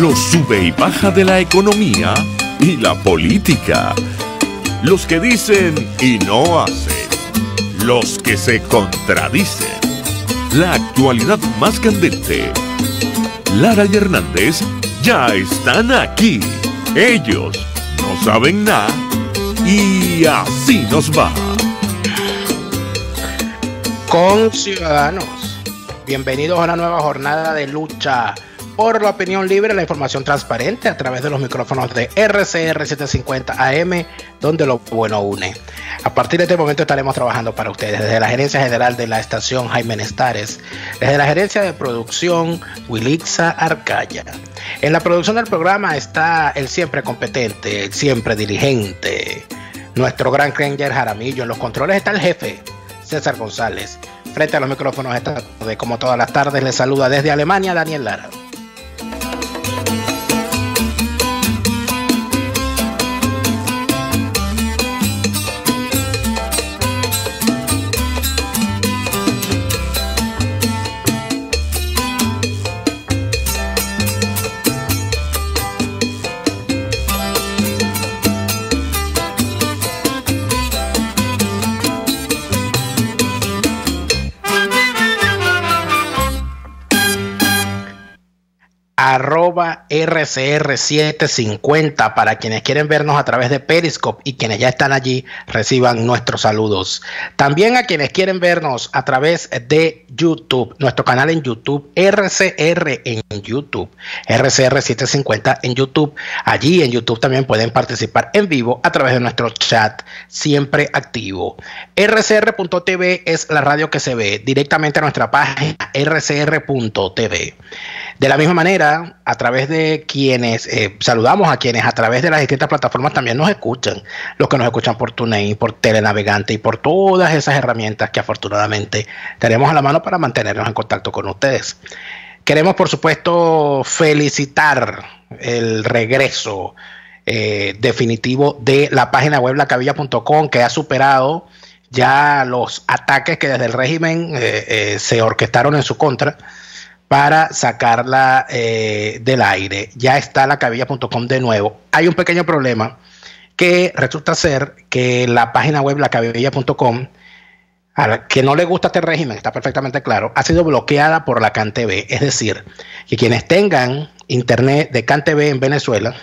Los sube y baja de la economía y la política. Los que dicen y no hacen. Los que se contradicen. La actualidad más candente. Lara y Hernández ya están aquí. Ellos no saben nada y así nos va. Conciudadanos, bienvenidos a una nueva jornada de lucha por la opinión libre y la información transparente a través de los micrófonos de RCR 750 AM, donde lo bueno une. A partir de este momento estaremos trabajando para ustedes desde la gerencia general de la estación Jaime Nestares, desde la gerencia de producción Wilixa Arcaya. En la producción del programa está el siempre competente, el siempre diligente, nuestro gran Ranger Jaramillo. En los controles está el jefe César González. Frente a los micrófonos esta tarde, como todas las tardes, les saluda desde Alemania Daniel Lara. @RCR750 para quienes quieren vernos a través de Periscope, y quienes ya están allí reciban nuestros saludos. También a quienes quieren vernos a través de YouTube, nuestro canal en YouTube, RCR en YouTube, RCR750 en YouTube. Allí en YouTube también pueden participar en vivo a través de nuestro chat siempre activo. RCR.tv es la radio que se ve directamente a nuestra página RCR.tv. De la misma manera, a través de quienes, saludamos a quienes a través de las distintas plataformas también nos escuchan, los que nos escuchan por TuneIn, por Telenavegante y por todas esas herramientas que afortunadamente tenemos a la mano para mantenernos en contacto con ustedes. Queremos, por supuesto, felicitar el regreso definitivo de la página web lacabilla.com, que ha superado ya los ataques que desde el régimen se orquestaron en su contra para sacarla del aire. Ya está lacabilla.com de nuevo. Hay un pequeño problema, que resulta ser que la página web lacabilla.com, a la que no le gusta este régimen, está perfectamente claro, ha sido bloqueada por la CanTV. Es decir, que quienes tengan internet de CanTV en Venezuela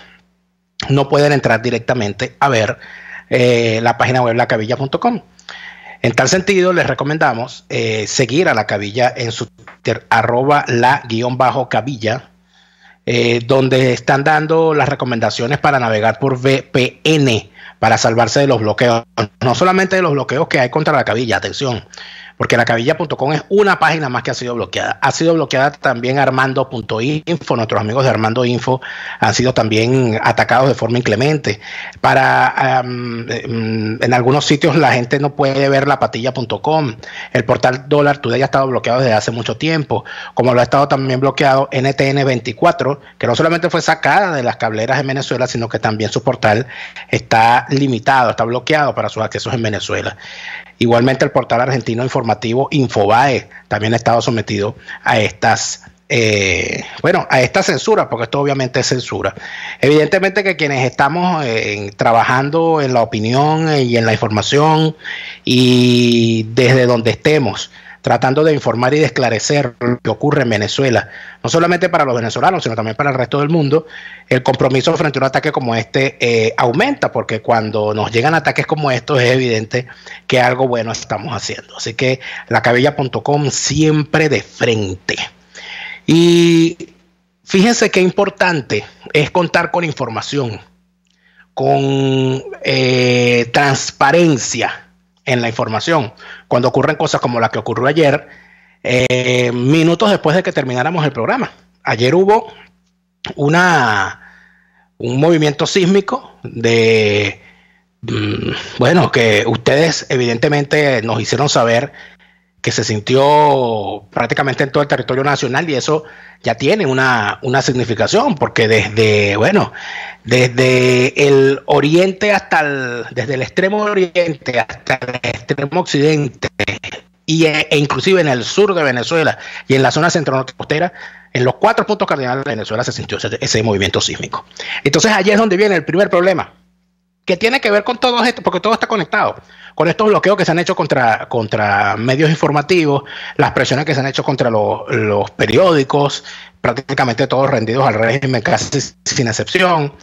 no pueden entrar directamente a ver la página web lacabilla.com. En tal sentido, les recomendamos seguir a La Cabilla en su Twitter, @la_cabilla, donde están dando las recomendaciones para navegar por VPN, para salvarse de los bloqueos. No solamente de los bloqueos que hay contra La Cabilla, atención, porque lacabilla.com es una página más que ha sido bloqueada. Ha sido bloqueada también armando.info. Nuestros amigos de Armando Info han sido también atacados de forma inclemente. En algunos sitios la gente no puede ver lapatilla.com. El portal Dólar Today ha estado bloqueado desde hace mucho tiempo, como lo ha estado también bloqueado NTN24, que no solamente fue sacada de las cableras en Venezuela, sino que también su portal está limitado, está bloqueado para sus accesos en Venezuela. Igualmente el portal argentino informativo Infobae también ha estado sometido a estas a esta censura, porque esto obviamente es censura. Evidentemente que quienes estamos trabajando en la opinión y en la información, y desde donde estemos tratando de informar y de esclarecer lo que ocurre en Venezuela, no solamente para los venezolanos, sino también para el resto del mundo, el compromiso frente a un ataque como este aumenta, porque cuando nos llegan ataques como estos es evidente que algo bueno estamos haciendo. Así que lacabilla.com siempre de frente. Y fíjense qué importante es contar con información, con transparencia en la información. Cuando ocurren cosas como la que ocurrió ayer, minutos después de que termináramos el programa. Ayer hubo un movimiento sísmico de, que ustedes evidentemente nos hicieron saber que se sintió prácticamente en todo el territorio nacional, y eso ya tiene una significación, porque desde el oriente desde el extremo oriente hasta el extremo occidente e inclusive en el sur de Venezuela y en la zona centro-norte costera, en los 4 puntos cardinales de Venezuela se sintió ese movimiento sísmico. Entonces allí es donde viene el primer problema, que tiene que ver con todo esto, porque todo está conectado, con estos bloqueos que se han hecho contra medios informativos, las presiones que se han hecho contra los periódicos, prácticamente todos rendidos al régimen casi sin excepción,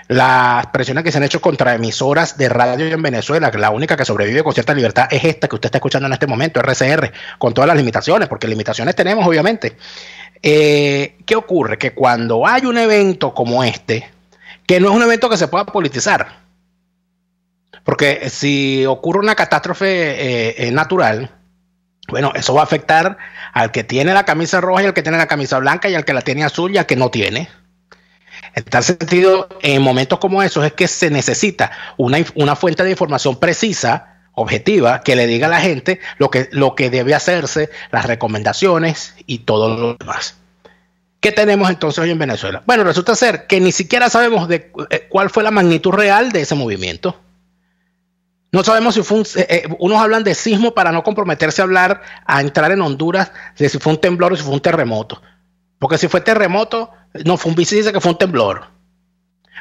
las presiones que se han hecho contra emisoras de radio en Venezuela, que la única que sobrevive con cierta libertad es esta que usted está escuchando en este momento, RCR, con todas las limitaciones, porque limitaciones tenemos obviamente. ¿Qué ocurre? Que cuando hay un evento como este, que no es un evento que se pueda politizar, porque si ocurre una catástrofe natural, bueno, eso va a afectar al que tiene la camisa roja y al que tiene la camisa blanca y al que la tiene azul y al que no tiene. En tal sentido, en momentos como esos es que se necesita una fuente de información precisa, objetiva, que le diga a la gente lo que debe hacerse, las recomendaciones y todo lo demás. ¿Qué tenemos entonces hoy en Venezuela? Bueno, resulta ser que ni siquiera sabemos cuál fue la magnitud real de ese movimiento. No sabemos si fue unos hablan de sismo para no comprometerse a entrar en Honduras, de si fue un temblor o si fue un terremoto. Porque si fue terremoto, no, Funvici dice que fue un temblor.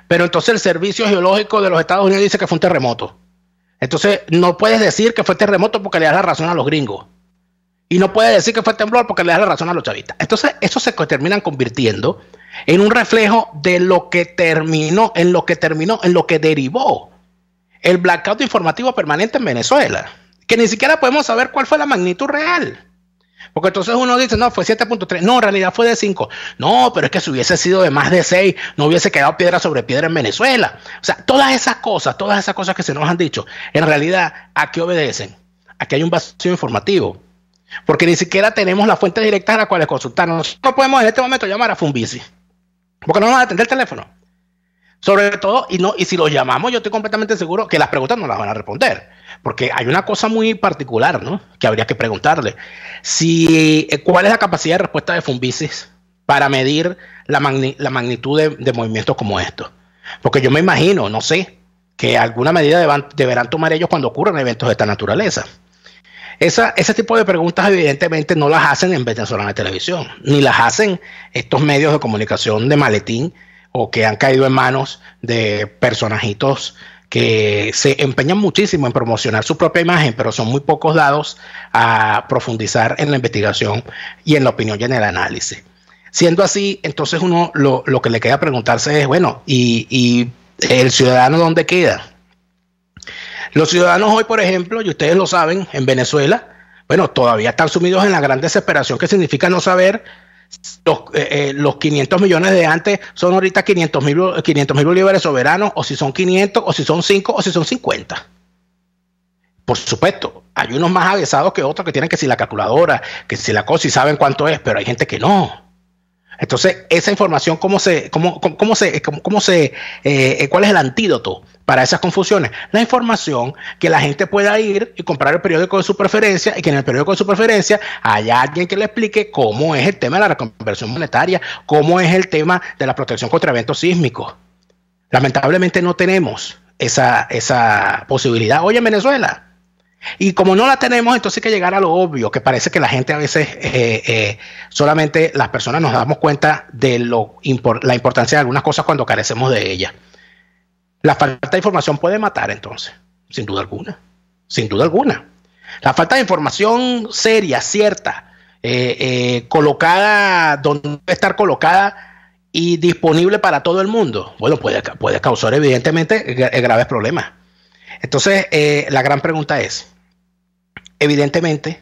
Pero entonces el Servicio Geológico de los Estados Unidos dice que fue un terremoto. Entonces no puedes decir que fue terremoto porque le das la razón a los gringos. Y no puedes decir que fue temblor porque le das la razón a los chavistas. Entonces eso se terminan convirtiendo en un reflejo de lo que terminó, en lo que derivó el blackout informativo permanente en Venezuela. Que ni siquiera podemos saber cuál fue la magnitud real. Porque entonces uno dice, no, fue 7.3, no, en realidad fue de 5. No, pero es que si hubiese sido de más de 6, no hubiese quedado piedra sobre piedra en Venezuela. O sea, todas esas cosas que se nos han dicho, en realidad, ¿a qué obedecen? A que hay un vacío informativo. Porque ni siquiera tenemos las fuentes directas a las cuales consultarnos. No podemos en este momento llamar a Funvici, porque no nos va a atender el teléfono. Sobre todo, y si los llamamos, yo estoy completamente seguro que las preguntas no las van a responder. Porque hay una cosa muy particular, ¿no?, que habría que preguntarle. ¿Cuál es la capacidad de respuesta de Funvici para medir la magnitud de movimientos como estos? Porque yo me imagino, no sé, que alguna medida deberán tomar ellos cuando ocurren eventos de esta naturaleza. Ese tipo de preguntas evidentemente no las hacen en Venezolana Televisión, ni las hacen estos medios de comunicación de maletín o que han caído en manos de personajitos que se empeñan muchísimo en promocionar su propia imagen, pero son muy pocos dados a profundizar en la investigación y en la opinión y en el análisis. Siendo así, entonces uno lo que le queda preguntarse es, bueno, ¿y el ciudadano dónde queda? Los ciudadanos hoy, por ejemplo, y ustedes lo saben, en Venezuela, bueno, todavía están sumidos en la gran desesperación que significa no saber los 500 millones de antes son ahorita 500 mil bolívares soberanos, o si son 500, o si son 5, o si son 50. Por supuesto, hay unos más avesados que otros que tienen que si la calculadora, que si la cosa y saben cuánto es, pero hay gente que no. Entonces, esa información, ¿cuál es el antídoto para esas confusiones? La información que la gente pueda ir y comprar el periódico de su preferencia y que en el periódico de su preferencia haya alguien que le explique cómo es el tema de la reconversión monetaria, cómo es el tema de la protección contra eventos sísmicos. Lamentablemente no tenemos esa posibilidad hoy en Venezuela. Y como no la tenemos, entonces hay que llegar a lo obvio, que parece que la gente a veces, solamente las personas nos damos cuenta de la importancia de algunas cosas cuando carecemos de ellas. La falta de información puede matar entonces, sin duda alguna, sin duda alguna. La falta de información seria, cierta, colocada donde debe estar colocada y disponible para todo el mundo, bueno, puede causar evidentemente graves problemas. Entonces, la gran pregunta es, evidentemente,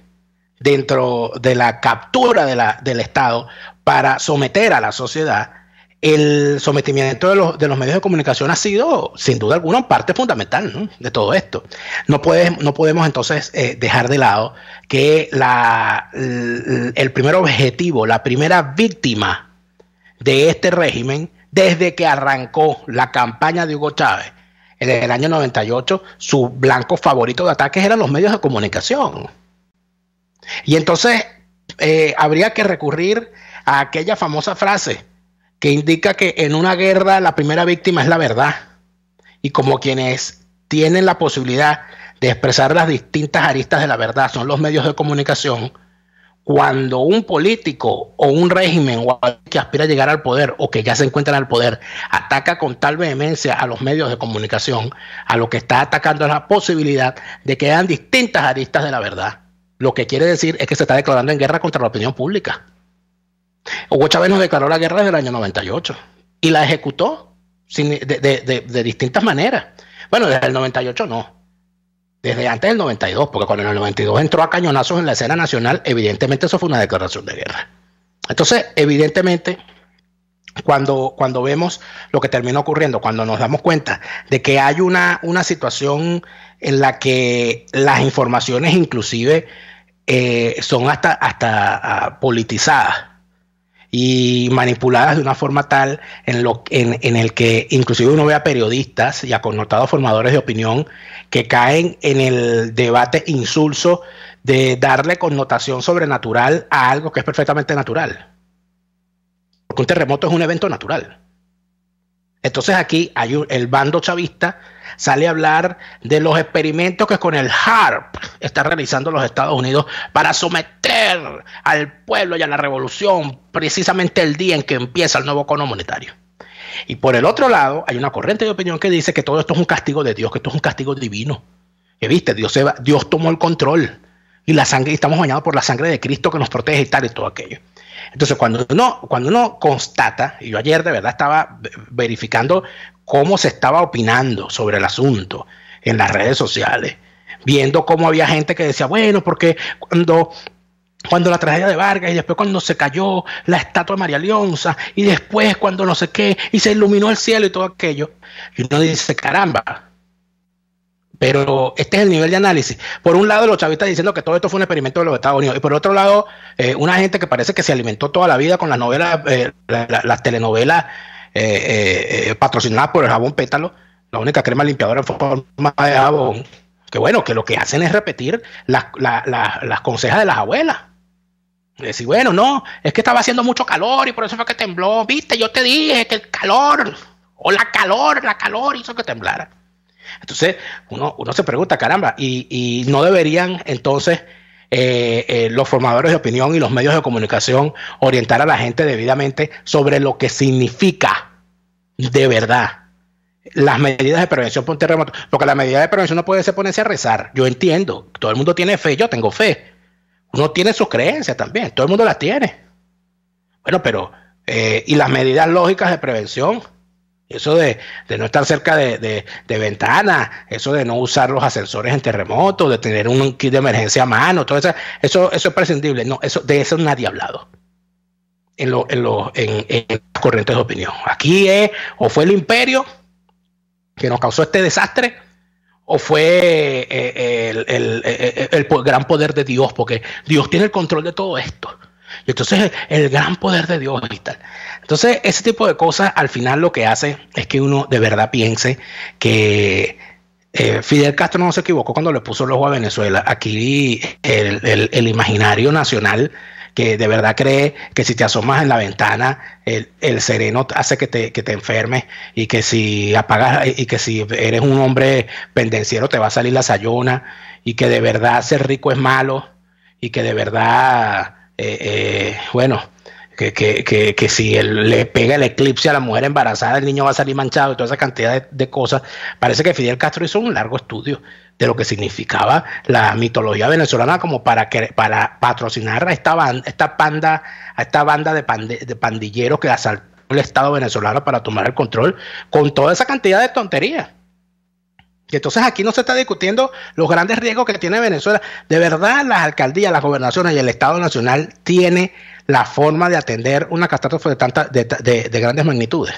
dentro de la captura del Estado para someter a la sociedad, el sometimiento de los medios de comunicación ha sido, sin duda alguna, parte fundamental, ¿no?, de todo esto. No podemos entonces dejar de lado que el primer objetivo, la primera víctima de este régimen, desde que arrancó la campaña de Hugo Chávez, en el año 98, su blanco favorito de ataques eran los medios de comunicación. Y entonces habría que recurrir a aquella famosa frase que indica que en una guerra la primera víctima es la verdad. Y como quienes tienen la posibilidad de expresar las distintas aristas de la verdad son los medios de comunicación, cuando un político o un régimen o alguien que aspira a llegar al poder o que ya se encuentra en el poder ataca con tal vehemencia a los medios de comunicación, a lo que está atacando es la posibilidad de que hayan distintas aristas de la verdad. Lo que quiere decir es que se está declarando en guerra contra la opinión pública. Hugo Chávez nos declaró la guerra desde el año 98 y la ejecutó de distintas maneras. Bueno, desde el 98 no. Desde antes del 92, porque cuando en el 92 entró a cañonazos en la escena nacional, evidentemente eso fue una declaración de guerra. Entonces, evidentemente, cuando vemos lo que termina ocurriendo, cuando nos damos cuenta de que hay una situación en la que las informaciones inclusive son hasta politizadas y manipuladas de una forma tal en el que inclusive uno ve a periodistas y a connotados formadores de opinión que caen en el debate insulso de darle connotación sobrenatural a algo que es perfectamente natural. Porque un terremoto es un evento natural. Entonces aquí el bando chavista sale a hablar de los experimentos que con el HAARP está realizando los Estados Unidos para someter al pueblo y a la revolución precisamente el día en que empieza el nuevo cono monetario. Y por el otro lado hay una corriente de opinión que dice que todo esto es un castigo de Dios, que esto es un castigo divino. Que viste, Dios tomó el control y la sangre, y estamos bañados por la sangre de Cristo que nos protege y tal y todo aquello. Entonces cuando uno constata, y yo ayer de verdad estaba verificando cómo se estaba opinando sobre el asunto en las redes sociales, viendo cómo había gente que decía, bueno, porque cuando la tragedia de Vargas y después cuando se cayó la estatua de María Leonza y después cuando no sé qué y se iluminó el cielo y todo aquello, y uno dice, caramba. Pero este es el nivel de análisis. Por un lado, los chavistas diciendo que todo esto fue un experimento de los Estados Unidos. Y por otro lado, una gente que parece que se alimentó toda la vida con las novelas, las telenovelas patrocinadas por el jabón Pétalo, la única crema limpiadora en forma de jabón. Que bueno, que lo que hacen es repetir las consejas de las abuelas. Decir, bueno, no, es que estaba haciendo mucho calor y por eso fue que tembló. Viste, yo te dije que el calor, o la calor hizo que temblara. Entonces uno se pregunta, caramba, y no deberían entonces los formadores de opinión y los medios de comunicación orientar a la gente debidamente sobre lo que significa de verdad las medidas de prevención por un terremoto. Porque la medida de prevención no puede ser ponerse a rezar. Yo entiendo, todo el mundo tiene fe, yo tengo fe, uno tiene sus creencias también, todo el mundo las tiene. Bueno, pero y las medidas lógicas de prevención, eso de no estar cerca de ventanas, eso de no usar los ascensores en terremotos, de tener un kit de emergencia a mano, todo eso es prescindible. No, de eso nadie ha hablado en las corrientes de opinión. Aquí o fue el imperio que nos causó este desastre, o fue el gran poder de Dios, porque Dios tiene el control de todo esto. Y entonces el gran poder de Dios y tal. Entonces ese tipo de cosas al final lo que hace es que uno de verdad piense que Fidel Castro no se equivocó cuando le puso el ojo a Venezuela. Aquí el imaginario nacional que de verdad cree que si te asomas en la ventana el sereno hace que te enfermes, y que si apagas y que si eres un hombre pendenciero te va a salir la sayona, y que de verdad ser rico es malo, y que de verdad bueno, que si le pega el eclipse a la mujer embarazada, el niño va a salir manchado, y toda esa cantidad de cosas. Parece que Fidel Castro hizo un largo estudio de lo que significaba la mitología venezolana como para patrocinar a esta banda de pandilleros que asaltó el Estado venezolano para tomar el control, con toda esa cantidad de tonterías. Y entonces aquí no se está discutiendo los grandes riesgos que tiene Venezuela. De verdad, las alcaldías, las gobernaciones y el Estado Nacional tiene la forma de atender una catástrofe de grandes magnitudes.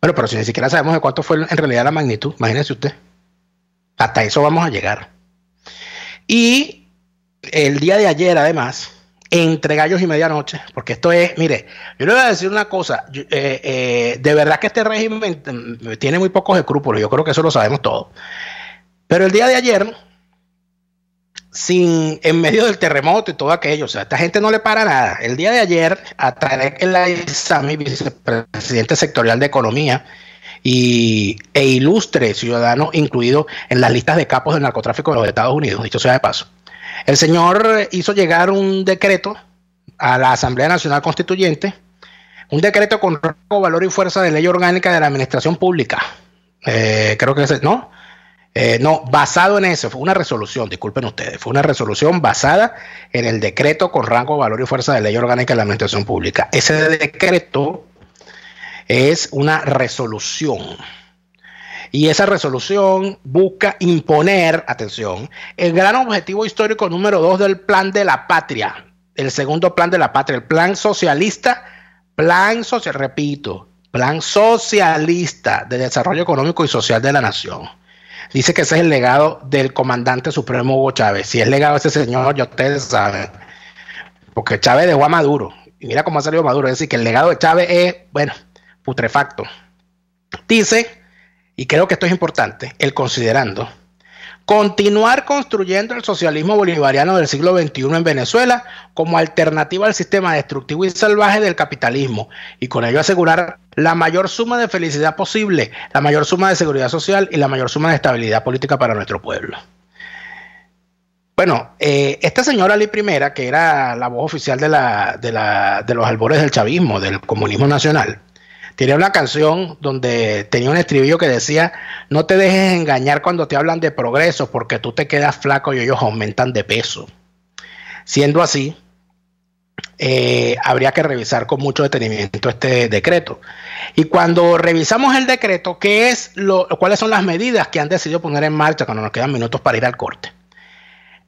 Bueno, pero si ni siquiera sabemos de cuánto fue en realidad la magnitud, imagínense usted. Hasta eso vamos a llegar. Y el día de ayer, además, entre gallos y medianoche, porque esto es, mire, yo le voy a decir una cosa, de verdad que este régimen tiene muy pocos escrúpulos, yo creo que eso lo sabemos todos. Pero el día de ayer, en medio del terremoto y todo aquello, o sea, a esta gente no le para nada. El día de ayer, a Tarek El Aissami, vicepresidente sectorial de Economía e ilustre ciudadano incluido en las listas de capos del narcotráfico de los Estados Unidos, dicho sea de paso. El señor hizo llegar un decreto a la Asamblea Nacional Constituyente, un decreto con rango, valor y fuerza de ley orgánica de la administración pública. Creo que ese, ¿no? No, basado en eso, fue una resolución, disculpen ustedes, fue una resolución basada en el decreto con rango, valor y fuerza de ley orgánica de la administración pública. Ese decreto es una resolución. Y esa resolución busca imponer, atención, el gran objetivo histórico número 2 del Plan de la Patria, el segundo Plan de la Patria, el plan socialista, repito, Plan Socialista de Desarrollo Económico y Social de la Nación. Dice que ese es el legado del comandante supremo Hugo Chávez. Si es legado de ese señor, ya ustedes saben, porque Chávez dejó a Maduro, y mira cómo ha salido Maduro, es decir, que el legado de Chávez es, bueno, putrefacto. Dice, y creo que esto es importante, el considerando, continuar construyendo el socialismo bolivariano del siglo XXI en Venezuela como alternativa al sistema destructivo y salvaje del capitalismo, y con ello asegurar la mayor suma de felicidad posible, la mayor suma de seguridad social y la mayor suma de estabilidad política para nuestro pueblo. Bueno, esta señora Ali Primera, que era la voz oficial de los albores del chavismo, del comunismo nacional, tenía una canción donde tenía un estribillo que decía: no te dejes engañar cuando te hablan de progreso, porque tú te quedas flaco y ellos aumentan de peso. Siendo así, habría que revisar con mucho detenimiento este decreto. Y cuando revisamos el decreto, ¿cuáles son las medidas que han decidido poner en marcha cuando nos quedan minutos para ir al corte?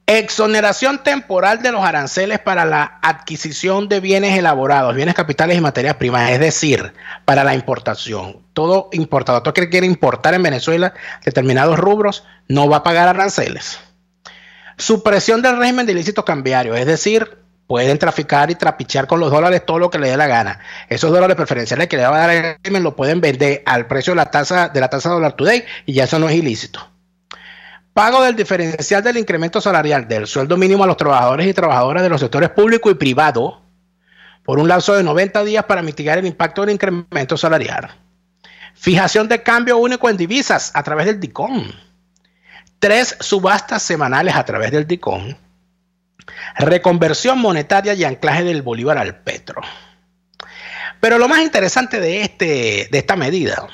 Exoneración temporal de los aranceles para la adquisición de bienes elaborados, bienes capitales y materias primas, es decir, para la importación. Todo importador que quiere importar en Venezuela determinados rubros no va a pagar aranceles. Supresión del régimen de ilícitos cambiarios, es decir, pueden traficar y trapichear con los dólares todo lo que les dé la gana. Esos dólares preferenciales que le va a dar el régimen lo pueden vender al precio de la tasa dólar today y ya eso no es ilícito. Pago del diferencial del incremento salarial del sueldo mínimo a los trabajadores y trabajadoras de los sectores público y privado por un lapso de 90 días para mitigar el impacto del incremento salarial. Fijación de cambio único en divisas a través del DICOM. 3 subastas semanales a través del DICOM. Reconversión monetaria y anclaje del bolívar al petro. Pero lo más interesante de esta medida,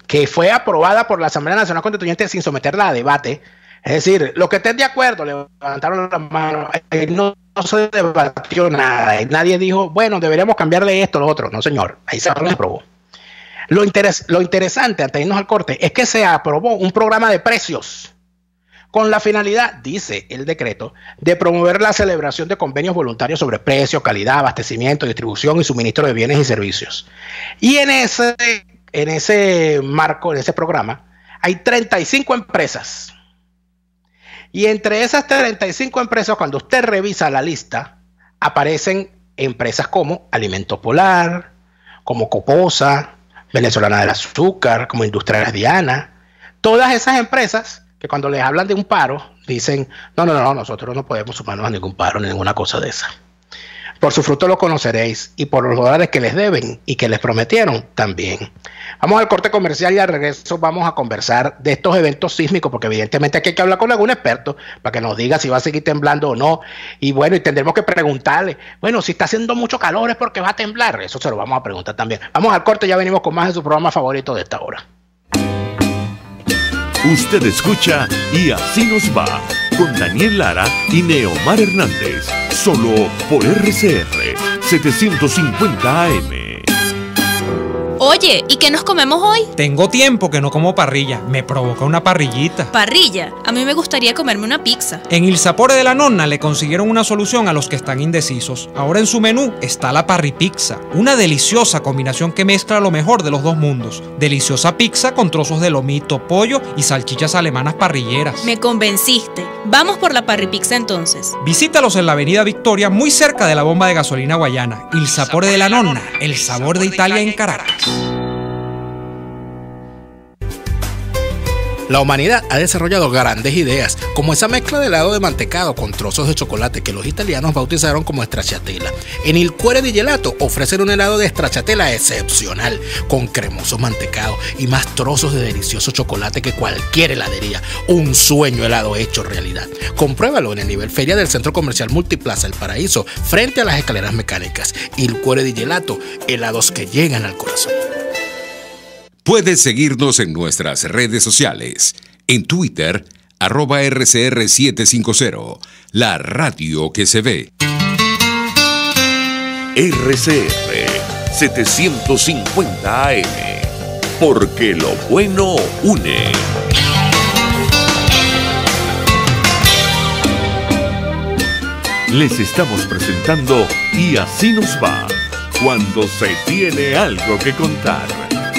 que fue aprobada por la Asamblea Nacional Constituyente sin someterla a debate, es decir, los que estén de acuerdo levantaron la mano, no se debatió nada, y nadie dijo, bueno, deberíamos cambiarle esto o lo otro. No, señor, ahí se aprobó. Lo interesante, antes de irnos al corte, es que se aprobó un programa de precios con la finalidad, dice el decreto, de promover la celebración de convenios voluntarios sobre precios, calidad, abastecimiento, distribución y suministro de bienes y servicios. Y en ese marco, en ese programa, hay 35 empresas. Y entre esas 35 empresas, cuando usted revisa la lista, aparecen empresas como Alimento Polar, como Coposa, Venezolana del Azúcar, como Industrias Diana. Todas esas empresas que cuando les hablan de un paro, dicen, no, nosotros no podemos sumarnos a ningún paro, ni ninguna cosa de esa. Por su fruto lo conoceréis, y por los dólares que les deben y que les prometieron también. Vamos al corte comercial y al regreso vamos a conversar de estos eventos sísmicos, porque evidentemente aquí hay que hablar con algún experto para que nos diga si va a seguir temblando o no. Y bueno, y tendremos que preguntarle, bueno, si está haciendo mucho calor es porque va a temblar. Eso se lo vamos a preguntar también. Vamos al corte, ya venimos con más de su programa favorito de esta hora. Usted escucha Y Así Nos Va, con Daniel Lara y Neomar Hernández, solo por RCR 750 AM. Oye, ¿y qué nos comemos hoy? Tengo tiempo que no como parrilla, me provoca una parrillita. ¿Parrilla? A mí me gustaría comerme una pizza. En Il Sapore de la Nonna le consiguieron una solución a los que están indecisos. Ahora en su menú está la parripizza, una deliciosa combinación que mezcla lo mejor de los dos mundos. Deliciosa pizza con trozos de lomito, pollo y salchichas alemanas parrilleras. Me convenciste. Vamos por la parripizza entonces. Visítalos en la avenida Victoria, muy cerca de la bomba de gasolina Guayana. Il Sapore de la Nonna, el sabor de Italia en Caracas. La humanidad ha desarrollado grandes ideas, como esa mezcla de helado de mantecado con trozos de chocolate que los italianos bautizaron como stracciatella. En Il Cuore di Gelato ofrecen un helado de stracciatella excepcional, con cremoso mantecado y más trozos de delicioso chocolate que cualquier heladería. Un sueño helado hecho realidad. Compruébalo en el nivel feria del Centro Comercial Multiplaza El Paraíso, frente a las escaleras mecánicas. Il Cuore di Gelato, helados que llegan al corazón. Puedes seguirnos en nuestras redes sociales. En Twitter, @RCR750, la radio que se ve. RCR 750 AM, porque lo bueno une. Les estamos presentando Y así nos va, cuando se tiene algo que contar,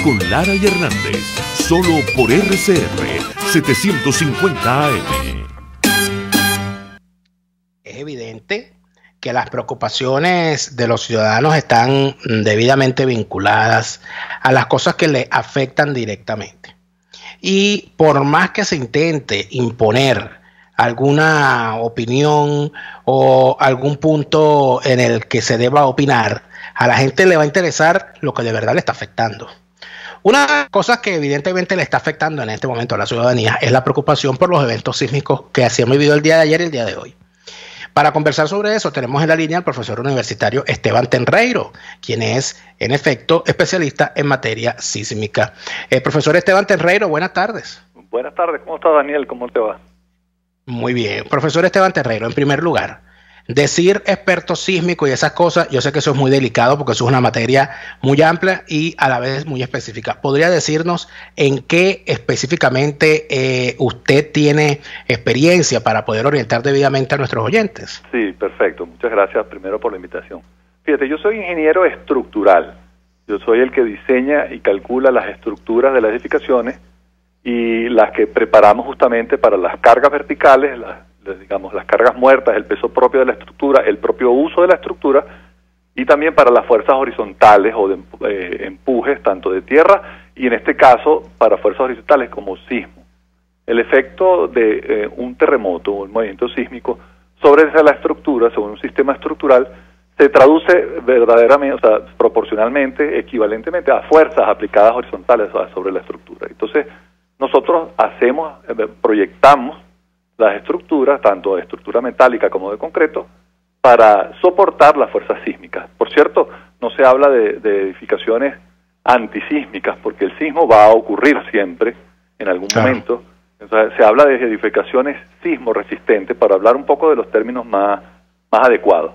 con Lara y Hernández, solo por RCR 750 AM. Es evidente que las preocupaciones de los ciudadanos están debidamente vinculadas a las cosas que les afectan directamente. Y por más que se intente imponer alguna opinión o algún punto en el que se deba opinar, a la gente le va a interesar lo que de verdad le está afectando. Una de las cosas que evidentemente le está afectando en este momento a la ciudadanía es la preocupación por los eventos sísmicos que se han vivido el día de ayer y el día de hoy. Para conversar sobre eso tenemos en la línea al profesor universitario Esteban Tenreiro, quien es, en efecto, especialista en materia sísmica. Profesor Esteban Tenreiro, buenas tardes. Buenas tardes, ¿cómo está Daniel? ¿Cómo te va? Muy bien. Profesor Esteban Tenreiro, en primer lugar, decir experto sísmico y esas cosas, yo sé que eso es muy delicado porque eso es una materia muy amplia y a la vez muy específica. ¿Podría decirnos en qué específicamente usted tiene experiencia para poder orientar debidamente a nuestros oyentes? Sí, perfecto. Muchas gracias primero por la invitación. Fíjate, yo soy ingeniero estructural. Yo soy el que diseña y calcula las estructuras de las edificaciones y las que preparamos justamente para las cargas verticales, digamos, las cargas muertas, el peso propio de la estructura, el propio uso de la estructura, y también para las fuerzas horizontales o de empujes, tanto de tierra, y en este caso para fuerzas horizontales como sismo. El efecto de un terremoto o un movimiento sísmico sobre la estructura, sobre un sistema estructural, se traduce verdaderamente, o sea, proporcionalmente, equivalentemente a fuerzas aplicadas horizontales sobre la estructura. Entonces, nosotros proyectamos las estructuras, tanto de estructura metálica como de concreto, para soportar las fuerzas sísmicas. Por cierto, no se habla de edificaciones antisísmicas, porque el sismo va a ocurrir siempre, en algún momento. Entonces, se habla de edificaciones sismo resistentes, para hablar un poco de los términos más adecuados.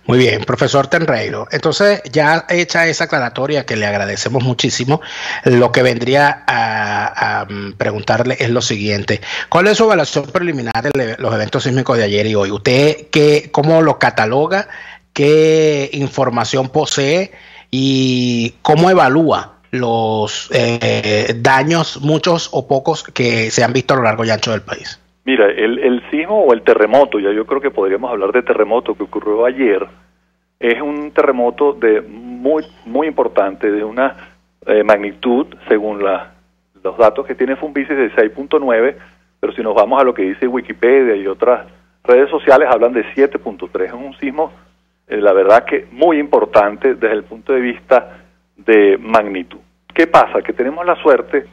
Muy bien, profesor Tenreiro. Entonces, ya hecha esa aclaratoria que le agradecemos muchísimo, lo que vendría a preguntarle es lo siguiente. ¿Cuál es su evaluación preliminar de los eventos sísmicos de ayer y hoy? ¿Usted cómo lo cataloga? ¿Qué información posee? ¿Y cómo evalúa los daños, muchos o pocos, que se han visto a lo largo y ancho del país? Mira, el sismo o el terremoto, ya yo creo que podríamos hablar de terremoto que ocurrió ayer, es un terremoto muy importante, de una magnitud, según los datos que tiene Funvisis, de 6.9, pero si nos vamos a lo que dice Wikipedia y otras redes sociales, hablan de 7.3. Es un sismo, la verdad que muy importante desde el punto de vista de magnitud. ¿Qué pasa? Que tenemos la suerte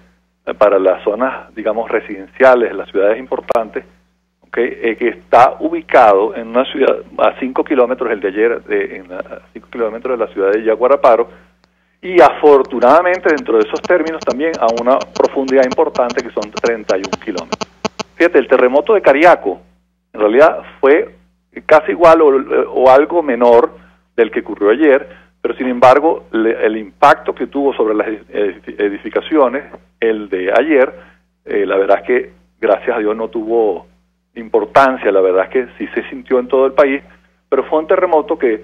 para las zonas, digamos, residenciales, las ciudades importantes, que está ubicado en una ciudad a 5 kilómetros, el de ayer, a 5 kilómetros de la ciudad de Yaguaraparo, y afortunadamente dentro de esos términos también a una profundidad importante que son 31 kilómetros. Fíjate, el terremoto de Cariaco en realidad fue casi igual o algo menor del que ocurrió ayer, pero sin embargo el impacto que tuvo sobre las edificaciones, el de ayer, la verdad es que gracias a Dios no tuvo importancia, la verdad es que sí se sintió en todo el país, pero fue un terremoto que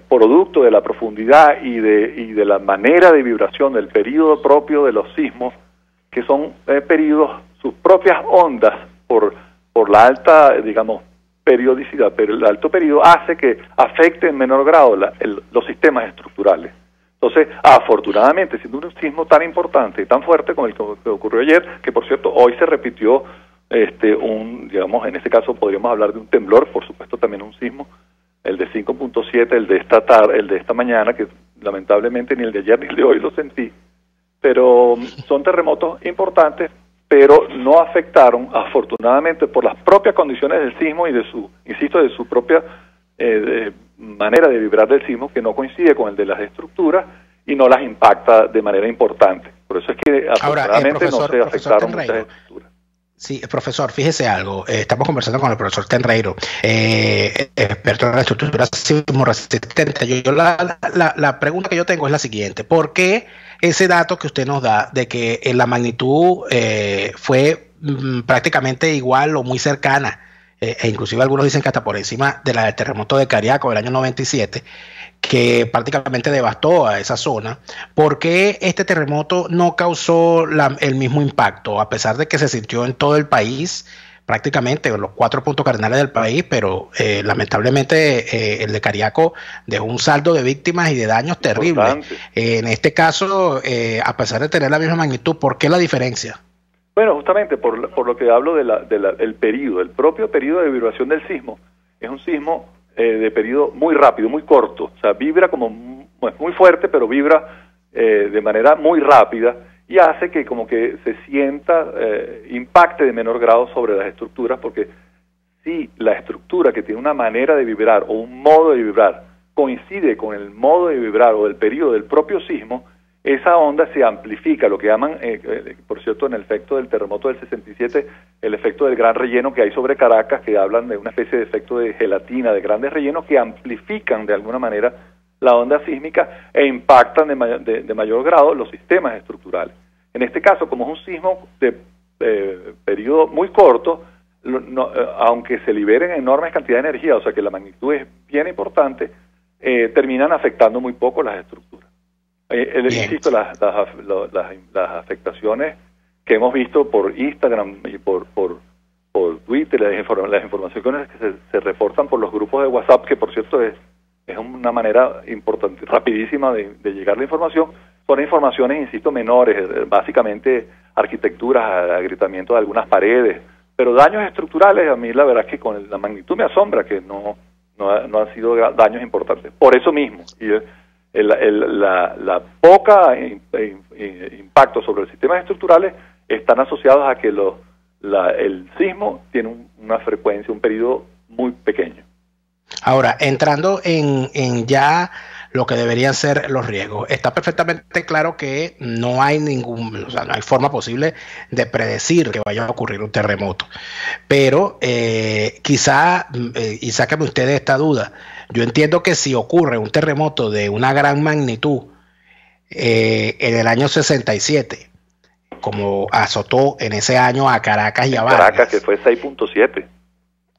producto de la profundidad y de la manera de vibración del período propio de los sismos, que son periodos, sus propias ondas por la alta, digamos, periodicidad, pero el alto periodo hace que afecte en menor grado los sistemas estructurales. Entonces, afortunadamente, siendo un sismo tan importante y tan fuerte como el que ocurrió ayer, que por cierto hoy se repitió digamos, en este caso podríamos hablar de un temblor, por supuesto también un sismo, el de 5.7, el de esta tarde, el de esta mañana, que lamentablemente ni el de ayer ni el de hoy lo sentí, pero son terremotos importantes, pero no afectaron, afortunadamente, por las propias condiciones del sismo y de su, insisto, de su propia manera de vibrar del sismo, que no coincide con el de las estructuras y no las impacta de manera importante. Por eso es que afortunadamente no se afectaron muchas estructuras. Sí, profesor, fíjese algo. Estamos conversando con el profesor Tenreiro, experto en la estructura sismo resistente. La pregunta que yo tengo es la siguiente: ¿por qué ese dato que usted nos da de que la magnitud fue prácticamente igual o muy cercana, e inclusive algunos dicen que hasta por encima de la del terremoto de Cariaco del año 97, que prácticamente devastó a esa zona? ¿Por qué este terremoto no causó el mismo impacto, a pesar de que se sintió en todo el país, prácticamente en los 4 puntos cardinales del país, pero lamentablemente el de Cariaco dejó un saldo de víctimas y de daños terribles? En este caso, a pesar de tener la misma magnitud, ¿por qué la diferencia? Bueno, justamente por lo que hablo del periodo, el propio periodo de vibración del sismo. Es un sismo de periodo muy rápido, muy corto, o sea, vibra como muy fuerte, pero vibra de manera muy rápida y hace que como que se sienta, impacte de menor grado sobre las estructuras, porque si la estructura que tiene una manera de vibrar o un modo de vibrar coincide con el modo de vibrar o el periodo del propio sismo, esa onda se amplifica, lo que llaman, por cierto, en el efecto del terremoto del 67, el efecto del gran relleno que hay sobre Caracas, que hablan de una especie de efecto de gelatina, de grandes rellenos que amplifican de alguna manera la onda sísmica e impactan de mayor grado los sistemas estructurales. En este caso, como es un sismo de periodo muy corto, aunque se liberen enormes cantidades de energía, o sea que la magnitud es bien importante, terminan afectando muy poco las estructuras. Insisto, las afectaciones que hemos visto por Instagram y por Twitter, las informaciones que se reportan por los grupos de WhatsApp, que por cierto es una manera importante, rapidísima de llegar la información, son informaciones, insisto, menores, básicamente arquitecturas, agrietamiento de algunas paredes, pero daños estructurales, a mí la verdad es que con la magnitud me asombra que no han sido daños importantes. Por eso mismo, y la poca impacto sobre los sistemas estructurales están asociados a que el sismo tiene una frecuencia, un periodo muy pequeño. Ahora, entrando en ya lo que deberían ser los riesgos, está perfectamente claro que no hay no hay forma posible de predecir que vaya a ocurrir un terremoto, pero quizá, y sáqueme usted de esta duda, yo entiendo que si ocurre un terremoto de una gran magnitud en el año 67, como azotó en ese año a Caracas y a Vargas. Caracas, que fue 6.7.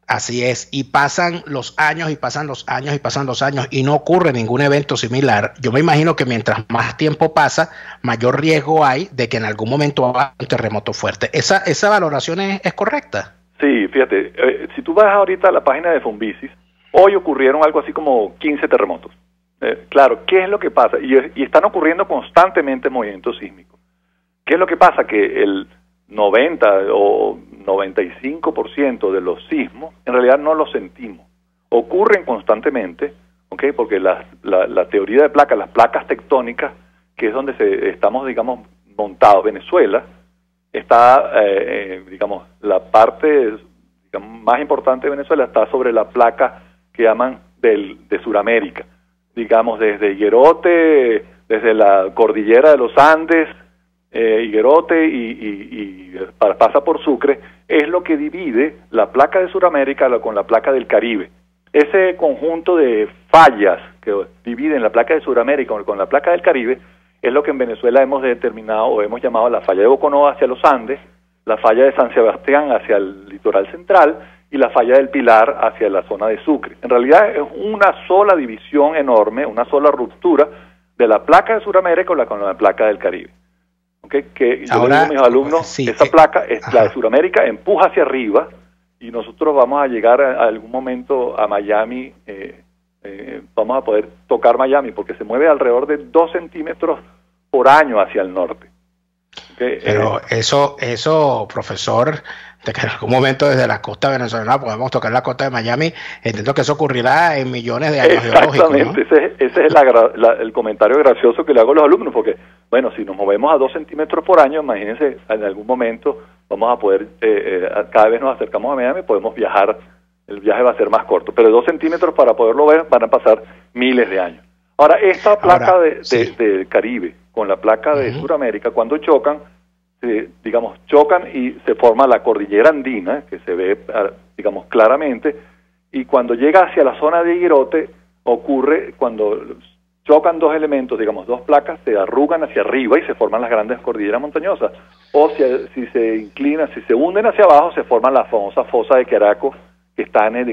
Así es, y pasan los años y pasan los años y pasan los años y no ocurre ningún evento similar. Yo me imagino que mientras más tiempo pasa, mayor riesgo hay de que en algún momento haga un terremoto fuerte. ¿Esa valoración es correcta? Sí, fíjate, si tú vas ahorita a la página de Fonvisis, hoy ocurrieron algo así como 15 terremotos. Claro, ¿qué es lo que pasa? Y están ocurriendo constantemente movimientos sísmicos. ¿Qué es lo que pasa? Que el 90 o 95% de los sismos en realidad no los sentimos. Ocurren constantemente, ¿okay? Porque la teoría de placas, las placas tectónicas, que es donde estamos, digamos, montados, Venezuela, está, digamos, la parte más importante de Venezuela está sobre la placa que llaman de Sudamérica, digamos, desde Higuerote, desde la cordillera de los Andes, Higuerote y pasa por Sucre, es lo que divide la placa de Sudamérica con la placa del Caribe. Ese conjunto de fallas que dividen la placa de Sudamérica con la placa del Caribe es lo que en Venezuela hemos determinado o hemos llamado la falla de Boconó hacia los Andes, la falla de San Sebastián hacia el litoral central y la falla del Pilar hacia la zona de Sucre. En realidad es una sola división enorme, una sola ruptura de la placa de Sudamérica con la placa del Caribe. Okay, que yo le digo a mis alumnos, sí, esa placa, la de Sudamérica, empuja hacia arriba y nosotros vamos a llegar a algún momento a Miami vamos a poder tocar Miami, porque se mueve alrededor de 2 centímetros por año hacia el norte. ¿Okay? Pero eso, profesor, de que en algún momento desde la costa venezolana podemos tocar la costa de Miami, entiendo que eso ocurrirá en millones de años geológicos, ¿no? Exactamente, ese es el comentario gracioso que le hago a los alumnos, porque, bueno, si nos movemos a 2 centímetros por año, imagínense, en algún momento vamos a poder, cada vez nos acercamos a Miami, podemos viajar, el viaje va a ser más corto, pero 2 centímetros para poderlo ver van a pasar miles de años. Ahora, esta placa del Caribe con la placa de Sudamérica, cuando chocan, chocan y se forma la cordillera andina, que se ve, digamos, claramente, y cuando llega hacia la zona de Higuerote, ocurre cuando chocan 2 elementos, digamos, 2 placas, se arrugan hacia arriba y se forman las grandes cordilleras montañosas, o si se inclinan, si se hunden hacia abajo, se forma la famosa fosa de Queraco, que está en el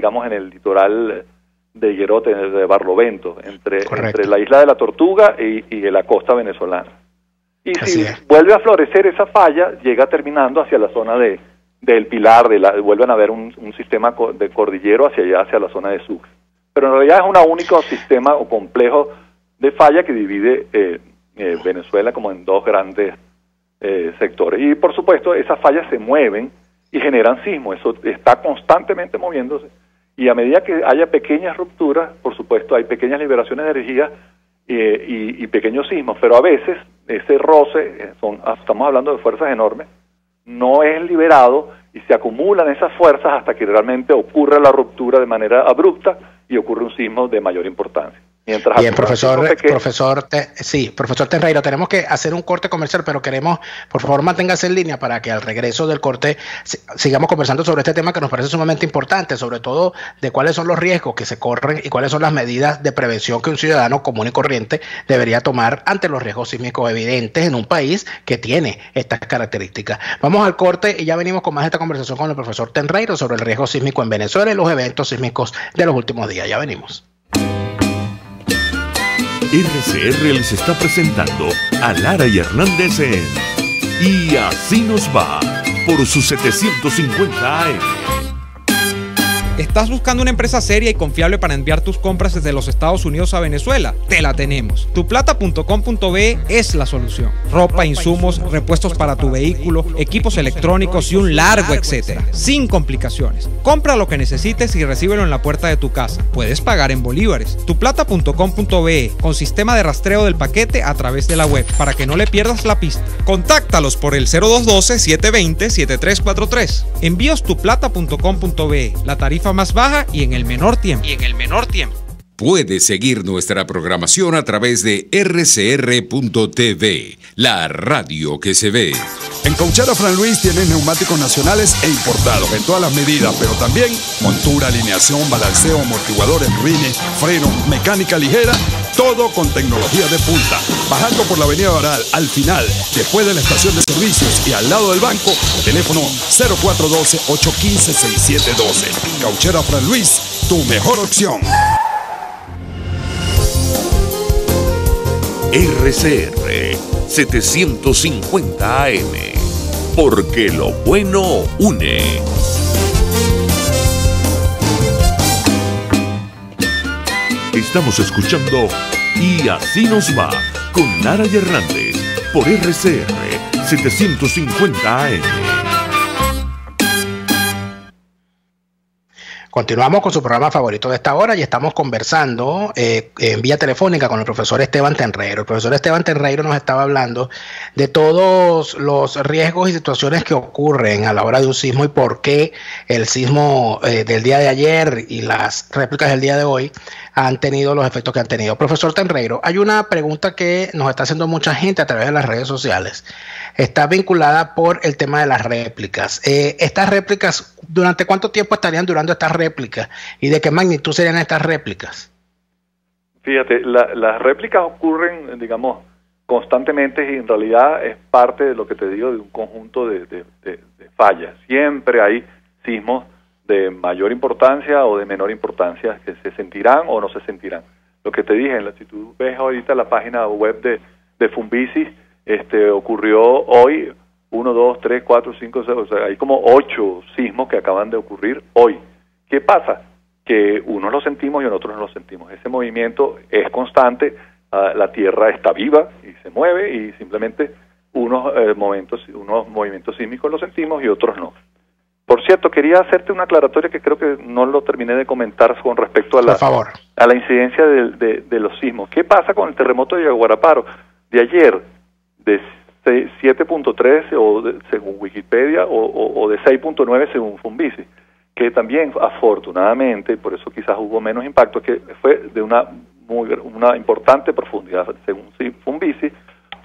litoral de Higuerote, de Barlovento, entre la isla de la Tortuga y la costa venezolana. Y si vuelve a florecer esa falla, llega terminando hacia la zona del Pilar, vuelven a ver un sistema de cordillero hacia allá, hacia la zona de Sucre. Pero en realidad es un único sistema o complejo de falla que divide Venezuela como en 2 grandes sectores. Y por supuesto, esas fallas se mueven y generan sismos, eso está constantemente moviéndose. Y a medida que haya pequeñas rupturas, por supuesto, hay pequeñas liberaciones de energía y pequeños sismos, pero a veces ese roce, estamos hablando de fuerzas enormes, no es liberado y se acumulan esas fuerzas hasta que realmente ocurre la ruptura de manera abrupta y ocurre un sismo de mayor importancia. Mientras bien, profesor Tenreiro, tenemos que hacer un corte comercial, pero queremos, por favor, manténgase en línea para que al regreso del corte sigamos conversando sobre este tema que nos parece sumamente importante, sobre todo de cuáles son los riesgos que se corren y cuáles son las medidas de prevención que un ciudadano común y corriente debería tomar ante los riesgos sísmicos evidentes en un país que tiene estas características. Vamos al corte y ya venimos con más de esta conversación con el profesor Tenreiro sobre el riesgo sísmico en Venezuela y los eventos sísmicos de los últimos días. Ya venimos. RCR les está presentando a Lara y Hernández en Y Así Nos Va por sus 750 AM. ¿Estás buscando una empresa seria y confiable para enviar tus compras desde los Estados Unidos a Venezuela? Te la tenemos. Tuplata.com.be es la solución. Ropa, insumos, repuestos para tu vehículo, equipos electrónicos y un largo etcétera. Sin complicaciones. Compra lo que necesites y recíbelo en la puerta de tu casa. Puedes pagar en bolívares. Tuplata.com.be con sistema de rastreo del paquete a través de la web para que no le pierdas la pista. Contáctalos por el 0212-720-7343. Envíos tuplata.com.be. La tarifa más baja y en el menor tiempo. Puedes seguir nuestra programación a través de rcr.tv, la radio que se ve. En Cauchera Fran Luis tienen neumáticos nacionales e importados en todas las medidas, pero también montura, alineación, balanceo, amortiguadores, rines, freno, mecánica ligera, todo con tecnología de punta. Bajando por la avenida Baral, al final, después de la estación de servicios y al lado del banco, teléfono 0412-815-6712. Cauchera Fran Luis, tu mejor opción. RCR 750 AM, porque lo bueno une. Estamos escuchando Y Así Nos Va con Lara y Hernández por RCR 750 AM. Continuamos con su programa favorito de esta hora y estamos conversando en vía telefónica con el profesor Esteban Tenreiro. El profesor Esteban Tenreiro nos estaba hablando de todos los riesgos y situaciones que ocurren a la hora de un sismo y por qué el sismo del día de ayer y las réplicas del día de hoy han tenido los efectos que han tenido. Profesor Tenreiro, hay una pregunta que nos está haciendo mucha gente a través de las redes sociales. Está vinculada por el tema de las réplicas. Estas réplicas, ¿durante cuánto tiempo estarían durando estas réplicas? ¿Y de qué magnitud serían estas réplicas? Fíjate, las réplicas ocurren, digamos, constantemente y en realidad es parte de lo que te digo, de un conjunto de fallas. Siempre hay sismos de mayor importancia o de menor importancia que se sentirán o no se sentirán. Lo que te dije, si tú ves ahorita la página web de Funvisis, ocurrió hoy 1, 2, 3, 4, 5, 6, o sea, hay como 8 sismos que acaban de ocurrir hoy. ¿Qué pasa? que unos lo sentimos y otros no lo sentimos. Ese movimiento es constante, la Tierra está viva y se mueve, y simplemente unos movimientos sísmicos los sentimos y otros no. Por cierto, quería hacerte una aclaratoria que creo que no lo terminé de comentar con respecto a la incidencia de los sismos. ¿Qué pasa con el terremoto de Yaguaraparo de ayer, de 7.3 según Wikipedia o de 6.9 según Funvisi? Que también, afortunadamente, por eso quizás hubo menos impacto, que fue de una importante profundidad. Según Funvisi,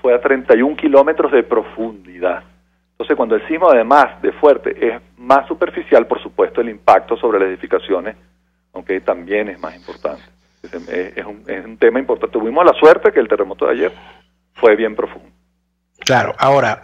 fue a 31 kilómetros de profundidad. Entonces, cuando el sismo, además de fuerte, es más superficial, por supuesto, el impacto sobre las edificaciones, aunque también es más importante. Es un tema importante. Tuvimos la suerte que el terremoto de ayer fue bien profundo. Claro, ahora,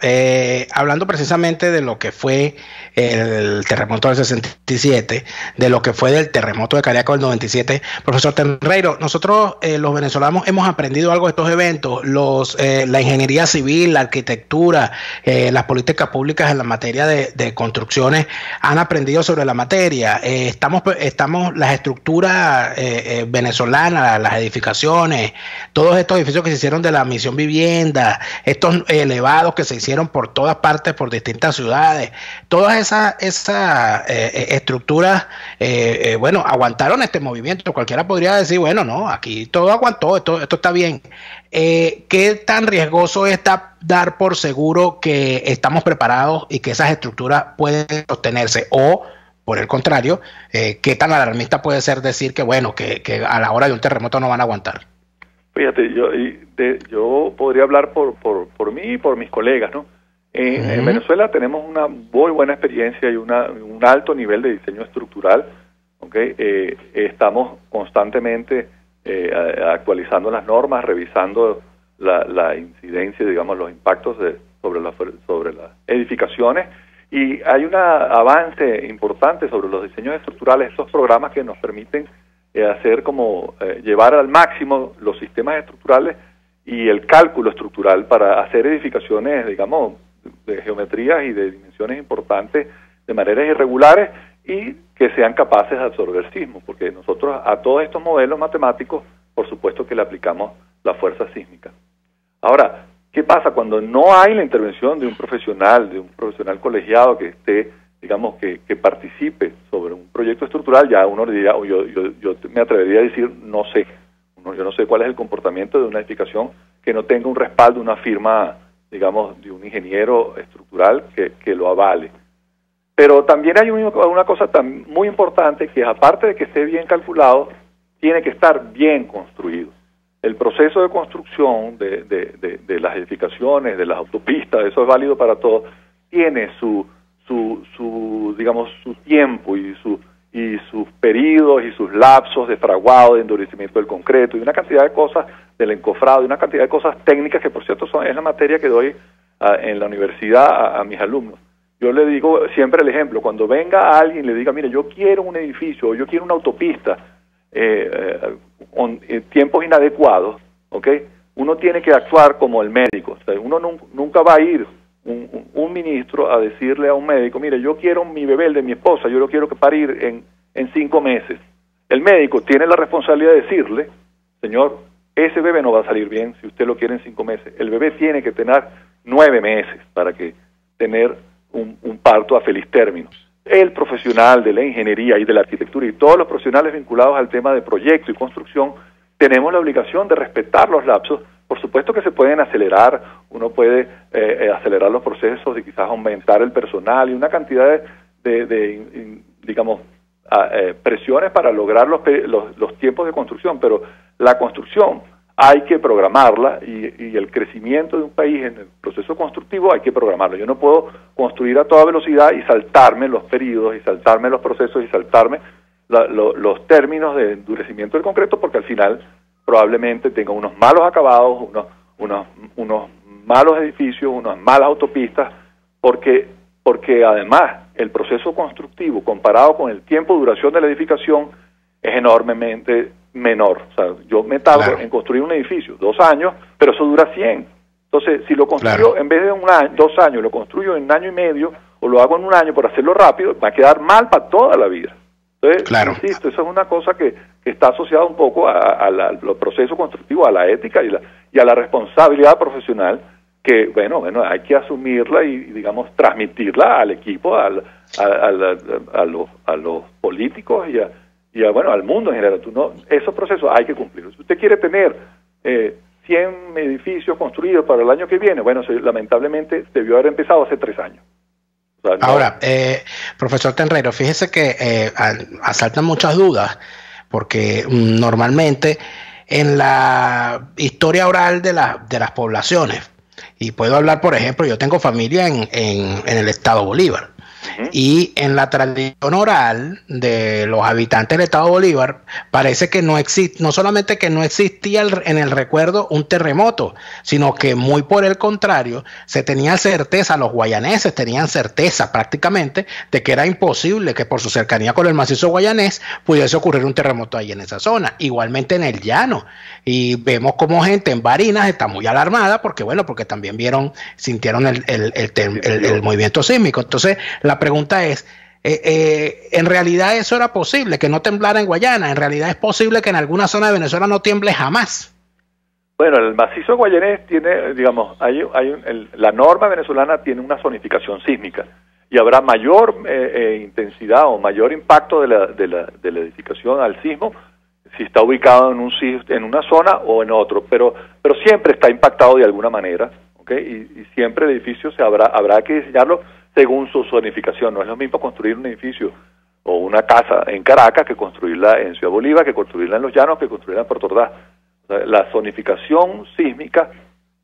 hablando precisamente de lo que fue el terremoto del 67, de lo que fue del terremoto de Cariaco del 97, profesor Tenreiro, nosotros los venezolanos hemos aprendido algo de estos eventos, la ingeniería civil, la arquitectura, las políticas públicas en la materia de construcciones han aprendido sobre la materia. Estamos las estructuras venezolanas, las edificaciones, todos estos edificios que se hicieron de la Misión Vivienda, estos elevados que se hicieron por todas partes, por distintas ciudades, todas esas estructuras, bueno, aguantaron este movimiento. Cualquiera podría decir, bueno, no, aquí todo aguantó, esto está bien. ¿Qué tan riesgoso es dar por seguro que estamos preparados y que esas estructuras pueden sostenerse? O, por el contrario, ¿qué tan alarmista puede ser decir que, bueno, que a la hora de un terremoto no van a aguantar? Fíjate, yo podría hablar por mí y por mis colegas, ¿no? En Venezuela tenemos una muy buena experiencia y un alto nivel de diseño estructural, ¿okay? Estamos constantemente actualizando las normas, revisando la incidencia, digamos, los impactos sobre las edificaciones, y hay un avance importante sobre los diseños estructurales, esos programas que nos permiten hacer llevar al máximo los sistemas estructurales y el cálculo estructural para hacer edificaciones, digamos, de geometrías y de dimensiones importantes de maneras irregulares y que sean capaces de absorber sismos, porque nosotros a todos estos modelos matemáticos, por supuesto que le aplicamos la fuerza sísmica. Ahora, ¿qué pasa cuando no hay la intervención de un profesional colegiado que esté, digamos, que participe sobre un proyecto estructural? Ya uno diría, o yo me atrevería a decir, no sé. Yo no sé cuál es el comportamiento de una edificación que no tenga un respaldo, una firma, digamos, de un ingeniero estructural que lo avale. Pero también hay una cosa muy importante, que aparte de que esté bien calculado, tiene que estar bien construido. El proceso de construcción de las edificaciones, de las autopistas, eso es válido para todos, tiene su digamos, su tiempo y sus periodos y sus lapsos de fraguado, de endurecimiento del concreto y una cantidad de cosas del encofrado y una cantidad de cosas técnicas que, por cierto, es la materia que doy en la universidad a mis alumnos. Yo le digo siempre el ejemplo, cuando venga alguien y le diga, mire, yo quiero un edificio o yo quiero una autopista tiempos inadecuados, ¿ok? Uno tiene que actuar como el médico. O sea, uno nunca va a ir un ministro a decirle a un médico, mire, yo quiero mi bebé, el de mi esposa, yo lo quiero parir en 5 meses. El médico tiene la responsabilidad de decirle, señor, ese bebé no va a salir bien si usted lo quiere en 5 meses. El bebé tiene que tener 9 meses para que tener un parto a feliz término. El profesional de la ingeniería y de la arquitectura y todos los profesionales vinculados al tema de proyecto y construcción tenemos la obligación de respetar los lapsos. Por supuesto que se pueden acelerar, uno puede acelerar los procesos y quizás aumentar el personal y una cantidad digamos, presiones para lograr los tiempos de construcción, pero la construcción hay que programarla y el crecimiento de un país en el proceso constructivo hay que programarlo. Yo no puedo construir a toda velocidad y saltarme los periodos y saltarme los procesos y saltarme los términos de endurecimiento del concreto, porque al final probablemente tenga unos malos acabados, unos malos edificios, unas malas autopistas, porque además el proceso constructivo comparado con el tiempo de duración de la edificación es enormemente menor. O sea, yo me tardo en construir un edificio 2 años, pero eso dura 100. Entonces, si lo construyo en vez de 2 años, lo construyo en 1 año y medio, o lo hago en 1 año por hacerlo rápido, va a quedar mal para toda la vida. Entonces, claro, insisto, eso es una cosa que está asociada un poco a los procesos constructivos, a la ética y a la responsabilidad profesional, que bueno, hay que asumirla y digamos transmitirla al equipo, a los políticos y al mundo en general. Esos procesos hay que cumplirlos. Si usted quiere tener 100 edificios construidos para el año que viene, bueno, lamentablemente debió haber empezado hace 3 años. O sea, no. Ahora, profesor Tenreiro, fíjese que asaltan muchas dudas, porque normalmente en la historia oral de las poblaciones, y puedo hablar, por ejemplo, yo tengo familia en el estado Bolívar, y en la tradición oral de los habitantes del estado Bolívar parece que no solamente que no existía en el recuerdo un terremoto, sino que muy por el contrario, se tenía certeza, los guayaneses tenían certeza prácticamente de que era imposible que por su cercanía con el macizo guayanés pudiese ocurrir un terremoto ahí en esa zona, igualmente en el llano, y vemos como gente en Barinas está muy alarmada porque también sintieron el movimiento sísmico. Entonces la pregunta es, ¿en realidad eso era posible, que no temblara en Guayana? ¿En realidad es posible que en alguna zona de Venezuela no tiemble jamás? Bueno, el macizo guayanés tiene, digamos, la norma venezolana tiene una zonificación sísmica y habrá mayor intensidad o mayor impacto de la edificación al sismo si está ubicado en una zona o en otro, pero siempre está impactado de alguna manera, ¿okay? Y siempre el edificio habrá que diseñarlo según su zonificación. No es lo mismo construir un edificio o una casa en Caracas que construirla en Ciudad Bolívar, que construirla en Los Llanos, que construirla en Puerto Ordaz. O sea, la zonificación sísmica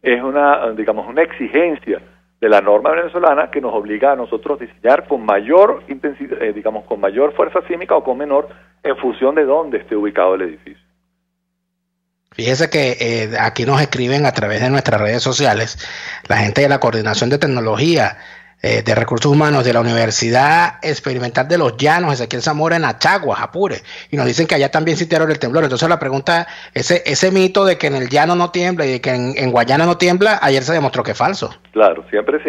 es una exigencia de la norma venezolana que nos obliga a nosotros a diseñar con mayor intensidad, con mayor fuerza sísmica o con menor, en función de dónde esté ubicado el edificio. Fíjese que aquí nos escriben a través de nuestras redes sociales la gente de la Coordinación de Tecnología de Recursos Humanos de la Universidad Experimental de Los Llanos, Ezequiel Zamora, en Achaguas, Apure, y nos dicen que allá también sintieron el temblor. Entonces la pregunta, ese mito de que en el llano no tiembla y de que en Guayana no tiembla, ayer se demostró que es falso. Claro, siempre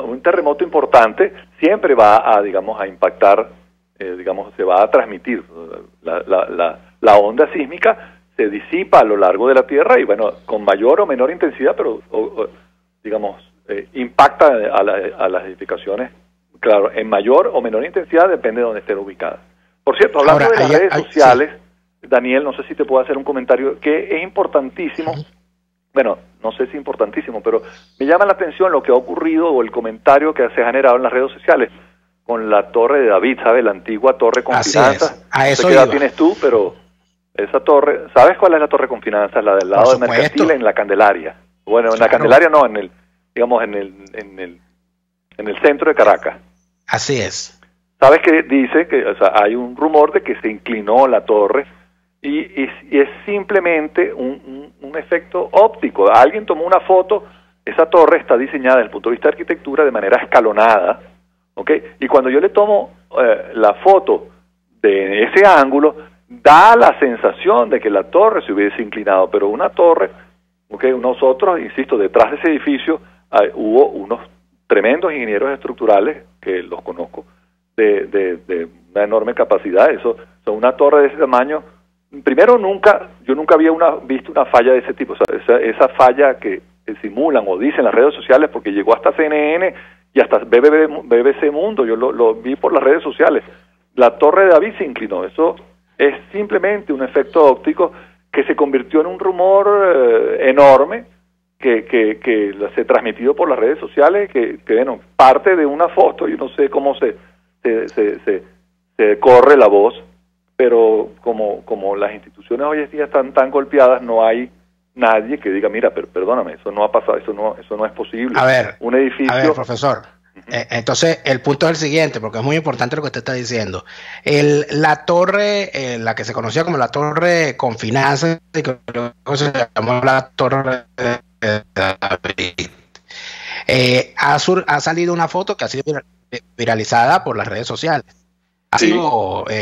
un terremoto importante siempre va a impactar, se va a transmitir. La onda sísmica se disipa a lo largo de la Tierra y con mayor o menor intensidad, pero impacta a las edificaciones, claro, en mayor o menor intensidad, depende de dónde estén ubicadas. Por cierto, hablando de las redes sociales, sí. Daniel, no sé si te puedo hacer un comentario que es importantísimo. Bueno, no sé si importantísimo, pero me llama la atención lo que ha ocurrido o el comentario que se ha generado en las redes sociales con la Torre de David, ¿sabes? La antigua Torre con Finanzas. A eso no sé qué edad tienes tú, pero esa torre, ¿sabes cuál es la Torre con Finanzas? La del lado de Mercantil, en la Candelaria. Bueno, en la Candelaria no, en el centro de Caracas. Así es. ¿Sabes qué dice? Que hay un rumor de que se inclinó la torre y es simplemente un efecto óptico. Alguien tomó una foto, esa torre está diseñada desde el punto de vista de arquitectura de manera escalonada, ¿ok? Y cuando yo le tomo la foto de ese ángulo, da la sensación de que la torre se hubiese inclinado, pero una torre, ¿ok? Nosotros, insisto, detrás de ese edificio hubo unos tremendos ingenieros estructurales, que los conozco, de una enorme capacidad. Una torre de ese tamaño, primero yo nunca había visto una falla de ese tipo, esa falla que simulan o dicen las redes sociales, porque llegó hasta CNN y hasta BBC Mundo, yo lo vi por las redes sociales. La Torre de David se inclinó. Eso es simplemente un efecto óptico que se convirtió en un rumor enorme que se ha transmitido por las redes sociales, que parte de una foto, y no sé cómo se corre la voz, pero como las instituciones hoy en día están tan golpeadas, no hay nadie que diga, mira, perdóname, eso no ha pasado, eso no es posible. A ver, un edificio. Profesor, entonces el punto es el siguiente, porque es muy importante lo que usted está diciendo. La torre, la que se conocía como la Torre con Finanzas, y que luego se llamó la Torre de David, ha salido una foto que ha sido viralizada por las redes sociales.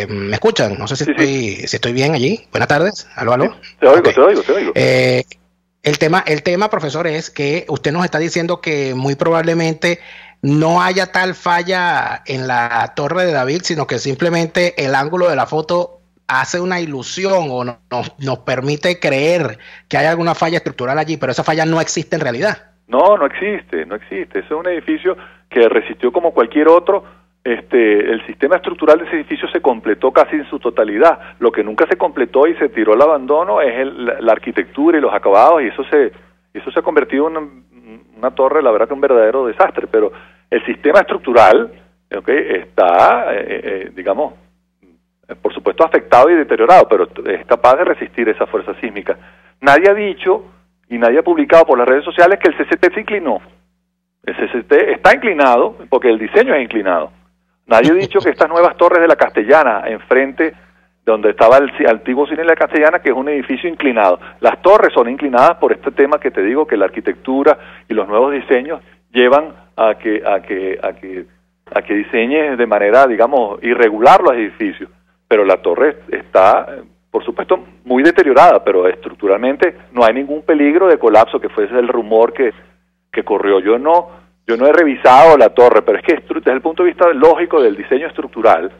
¿Me escuchan? No sé si estoy bien allí. Buenas tardes. ¿Aló? Sí, te oigo. El tema, profesor, es que usted nos está diciendo que muy probablemente no haya tal falla en la Torre de David, sino que simplemente el ángulo de la foto hace una ilusión o nos permite creer que hay alguna falla estructural allí, pero esa falla no existe en realidad. No existe. Ese es un edificio que resistió como cualquier otro. El sistema estructural de ese edificio se completó casi en su totalidad. Lo que nunca se completó y se tiró al abandono es la arquitectura y los acabados, y eso se ha convertido en una torre, la verdad que un verdadero desastre. Pero el sistema estructural, está, digamos, por supuesto afectado y deteriorado, pero es capaz de resistir esa fuerza sísmica. Nadie ha dicho y nadie ha publicado por las redes sociales que el CCT se inclinó. El CCT está inclinado porque el diseño es inclinado. Nadie ha dicho que estas nuevas torres de la Castellana, enfrente donde estaba el antiguo cine de la Castellana, que es un edificio inclinado. Las torres son inclinadas por este tema que te digo, que la arquitectura y los nuevos diseños llevan a que diseñes de manera, digamos, irregular los edificios. Pero la torre está, por supuesto, muy deteriorada, pero estructuralmente no hay ningún peligro de colapso, que fuese el rumor que corrió. Yo no he revisado la torre, pero es que desde el punto de vista lógico del diseño estructural,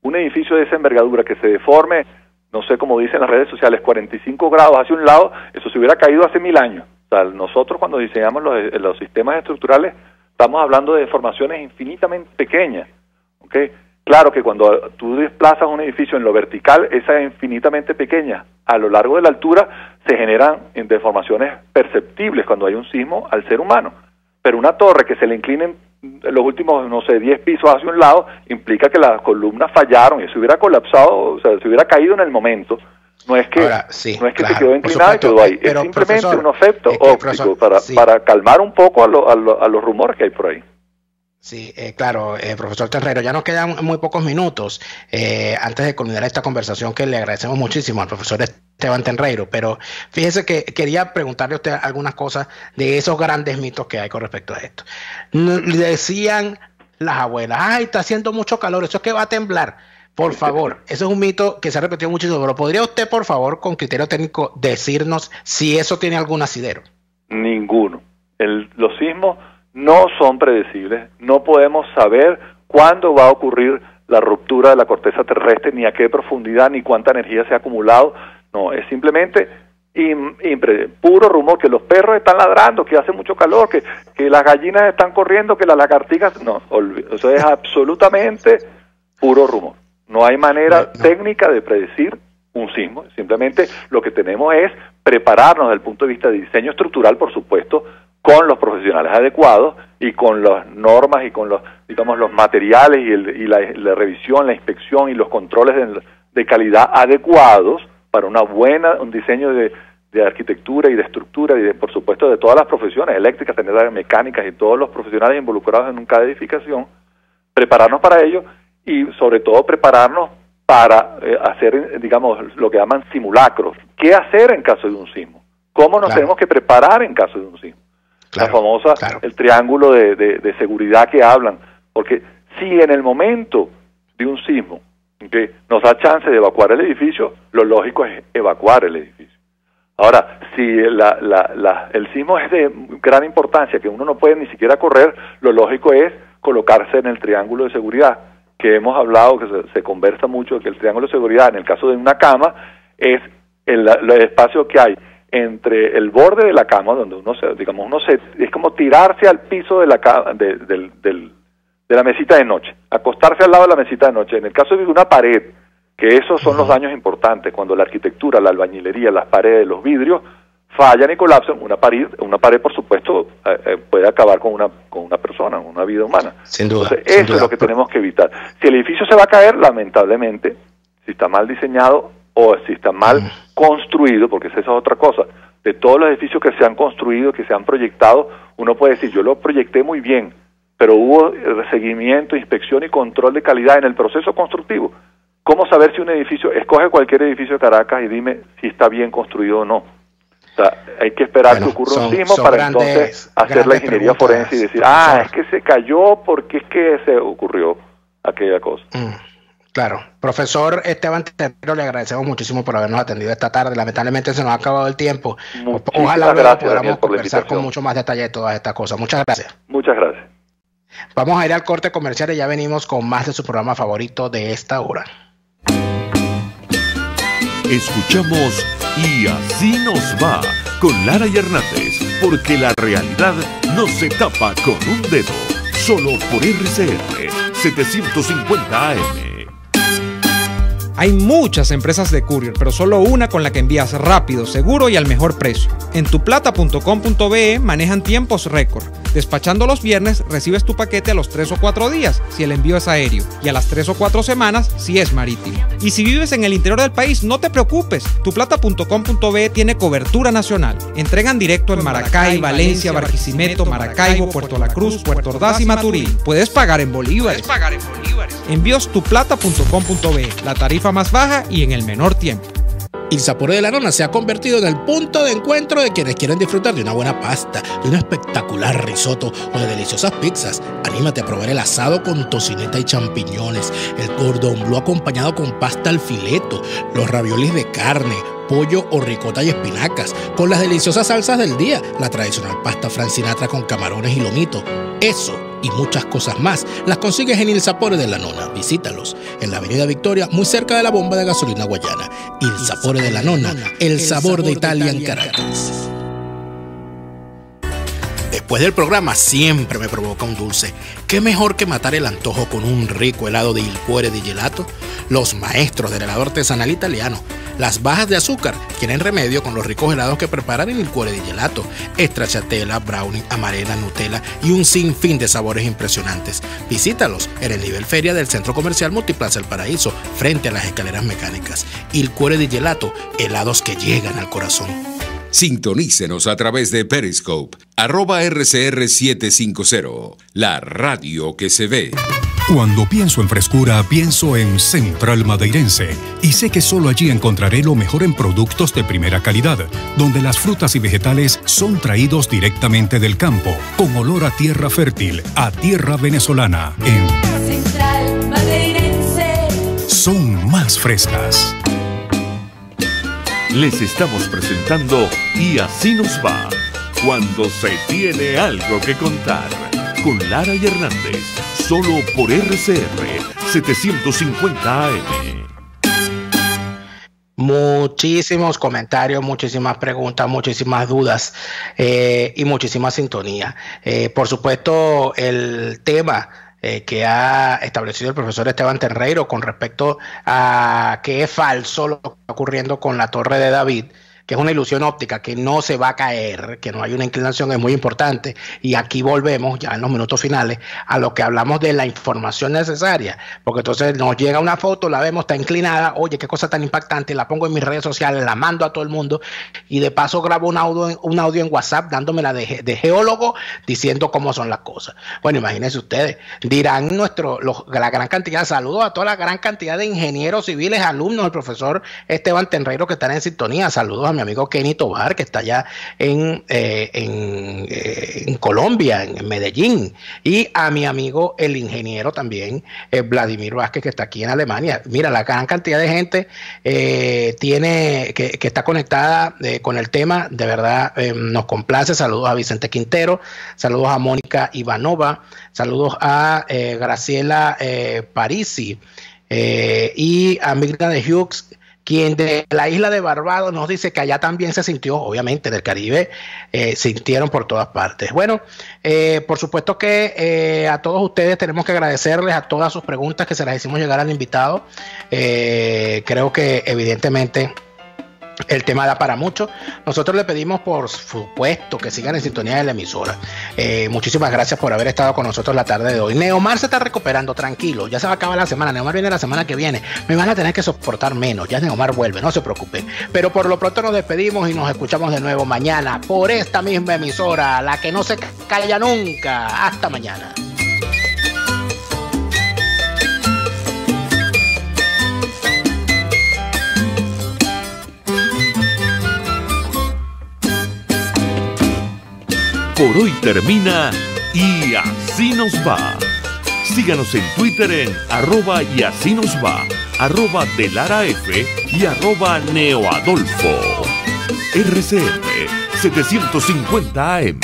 un edificio de esa envergadura que se deforme, no sé cómo dicen las redes sociales, 45 grados hacia un lado, eso se hubiera caído hace 1000 años. O sea, nosotros cuando diseñamos los sistemas estructurales estamos hablando de deformaciones infinitamente pequeñas, ¿ok? Claro que cuando tú desplazas un edificio en lo vertical, esa es infinitamente pequeña. A lo largo de la altura se generan deformaciones perceptibles cuando hay un sismo al ser humano. Pero una torre que se le inclinen los últimos, 10 pisos hacia un lado, implica que las columnas fallaron y se hubiera colapsado, o sea, se hubiera caído en el momento. No es que, ahora, sí, no es que claro, se quedó inclinada y quedó ahí. Es simplemente un efecto óptico para calmar un poco a los rumores que hay por ahí. Sí, claro, profesor Terrero, ya nos quedan muy pocos minutos antes de culminar esta conversación, que le agradecemos muchísimo al profesor Esteban Terrero, pero fíjese que quería preguntarle a usted algunas cosas de esos grandes mitos que hay con respecto a esto. Le decían las abuelas, ay, está haciendo mucho calor, eso es que va a temblar. Por favor, eso es un mito que se ha repetido muchísimo, pero ¿podría usted, por favor, con criterio técnico, decirnos si eso tiene algún asidero? Ninguno. Los sismos no son predecibles, no podemos saber cuándo va a ocurrir la ruptura de la corteza terrestre, ni a qué profundidad, ni cuánta energía se ha acumulado. No, es simplemente puro rumor, que los perros están ladrando, que hace mucho calor, que las gallinas están corriendo, que las lagartijas... No, eso es absolutamente puro rumor. No hay manera técnica de predecir un sismo, simplemente lo que tenemos es prepararnos desde el punto de vista de diseño estructural, por supuesto, con los profesionales adecuados y con las normas y con los, digamos, los materiales y la revisión, la inspección y los controles de calidad adecuados para un diseño de arquitectura y de estructura y por supuesto de todas las profesiones eléctricas, tenedores, mecánicas y todos los profesionales involucrados en cada edificación, prepararnos para ello y sobre todo prepararnos para hacer, digamos, lo que llaman simulacros. ¿Qué hacer en caso de un sismo? ¿Cómo nos tenemos que preparar en caso de un sismo? La famosa, el triángulo de seguridad que hablan, porque si en el momento de un sismo que nos da chance de evacuar el edificio, lo lógico es evacuar el edificio. Ahora, si el sismo es de gran importancia, que uno no puede ni siquiera correr, lo lógico es colocarse en el triángulo de seguridad, que hemos hablado, que se conversa mucho, que el triángulo de seguridad, en el caso de una cama, es el espacio que hay entre el borde de la cama, donde es como tirarse al piso de la cama, de la mesita de noche, acostarse al lado de la mesita de noche. En el caso de una pared, que esos son los daños importantes, cuando la arquitectura, la albañilería, las paredes, los vidrios fallan y colapsan, una pared por supuesto puede acabar con una persona, una vida humana. Sin duda. Entonces, eso es lo que tenemos que evitar. Si el edificio se va a caer, lamentablemente, si está mal diseñado o si está mal construido, porque esa es otra cosa, de todos los edificios que se han construido, que se han proyectado, uno puede decir, yo lo proyecté muy bien, pero hubo seguimiento, inspección y control de calidad en el proceso constructivo. ¿Cómo saber si un edificio, escoge cualquier edificio de Caracas y dime si está bien construido o no? O sea, hay que esperar que ocurra un sismo para entonces hacer la ingeniería forense y decir, es que se cayó porque es que se ocurrió aquella cosa. Claro. Profesor Esteban Terrero, le agradecemos muchísimo por habernos atendido esta tarde. Lamentablemente se nos ha acabado el tiempo. Ojalá luego podamos conversar con mucho más detalle de todas estas cosas. Muchas gracias. Muchas gracias. Vamos a ir al corte comercial y ya venimos con más de su programa favorito de esta hora. Escuchamos Y Así Nos Va con Lara y Hernández, porque la realidad no se tapa con un dedo, solo por RCR 750 AM. Hay muchas empresas de courier, pero solo una con la que envías rápido, seguro y al mejor precio. En tuplata.com.be manejan tiempos récord. Despachando los viernes, recibes tu paquete a los 3 o 4 días si el envío es aéreo, y a las 3 o 4 semanas si es marítimo. Y si vives en el interior del país, no te preocupes. Tuplata.com.be tiene cobertura nacional. Entregan directo en Maracay, Valencia, Barquisimeto, Maracaibo, Puerto La Cruz, Puerto Ordaz y Maturín. Puedes pagar en bolívares. Envíos tuplata.com.be, la tarifa más baja y en el menor tiempo. Il Sapore de la Nonna se ha convertido en el punto de encuentro de quienes quieren disfrutar de una buena pasta, de un espectacular risotto o de deliciosas pizzas. Anímate a probar el asado con tocineta y champiñones, el cordon bleu acompañado con pasta al fileto, los raviolis de carne, pollo o ricota y espinacas, con las deliciosas salsas del día, la tradicional pasta Frank Sinatra con camarones y lomito. Eso y muchas cosas más las consigues en Il Sapore de la Nonna. Visítalos en la Avenida Victoria, muy cerca de la bomba de gasolina Guayana. Il Sapore de la Nonna, el sabor de Italia en Caracas. Después del programa siempre me provoca un dulce. ¿Qué mejor que matar el antojo con un rico helado de Il Cuore di Gelato? Los maestros del helado artesanal italiano. Las bajas de azúcar tienen remedio con los ricos helados que preparan en Il Cuore di Gelato. Stracciatella, brownie, amarena, Nutella y un sinfín de sabores impresionantes. Visítalos en el nivel feria del Centro Comercial Multiplaza El Paraíso, frente a las escaleras mecánicas. Il Cuore di Gelato, helados que llegan al corazón. Sintonícenos a través de Periscope, @RCR750, la radio que se ve. Cuando pienso en frescura, pienso en Central Madeirense. Y sé que solo allí encontraré lo mejor en productos de primera calidad, donde las frutas y vegetales son traídos directamente del campo, con olor a tierra fértil, a tierra venezolana. En Central Madeirense son más frescas. Les estamos presentando Y Así Nos Va, cuando se tiene algo que contar, con Lara y Hernández, solo por RCR 750 AM. Muchísimos comentarios, muchísimas preguntas, muchísimas dudas y muchísima sintonía. Por supuesto, el tema que ha establecido el profesor Esteban Tenreiro con respecto a que es falso lo que está ocurriendo con la Torre de David, que es una ilusión óptica, que no se va a caer, que no hay una inclinación, es muy importante. Y aquí volvemos ya en los minutos finales a lo que hablamos de la información necesaria, porque entonces nos llega una foto, la vemos, está inclinada, oye, qué cosa tan impactante, la pongo en mis redes sociales, la mando a todo el mundo y de paso grabo un audio en WhatsApp dándomela de geólogo diciendo cómo son las cosas. Bueno, imagínense ustedes, dirán la gran cantidad, saludos a toda la gran cantidad de ingenieros civiles, alumnos del profesor Esteban Tenreiro que están en sintonía, saludos a mi amigo Kenny Tobar, que está allá en Colombia, en Medellín, y a mi amigo el ingeniero también, Vladimir Vázquez, que está aquí en Alemania. Mira, la gran cantidad de gente que está conectada con el tema, de verdad nos complace. Saludos a Vicente Quintero, saludos a Mónica Ivanova, saludos a Graciela Parisi y a Mirna de Hughes, quien de la isla de Barbados nos dice que allá también se sintió, obviamente del Caribe, sintieron por todas partes. Bueno, por supuesto que a todos ustedes tenemos que agradecerles a todas sus preguntas que se las hicimos llegar al invitado. Creo que evidentemente el tema da para mucho. Nosotros le pedimos, por supuesto, que sigan en sintonía de la emisora. Muchísimas gracias por haber estado con nosotros la tarde de hoy. Neomar se está recuperando, tranquilo, ya se va a acabar la semana. Neomar viene la semana que viene. Me van a tener que soportar menos. Ya Neomar vuelve, no se preocupe. Pero por lo pronto nos despedimos y nos escuchamos de nuevo mañana por esta misma emisora, la que no se calla nunca. Hasta mañana. Por hoy termina Y Así Nos Va. Síganos en Twitter en @y así nos va, @delaraf y @neoadolfo. RCR 750 AM.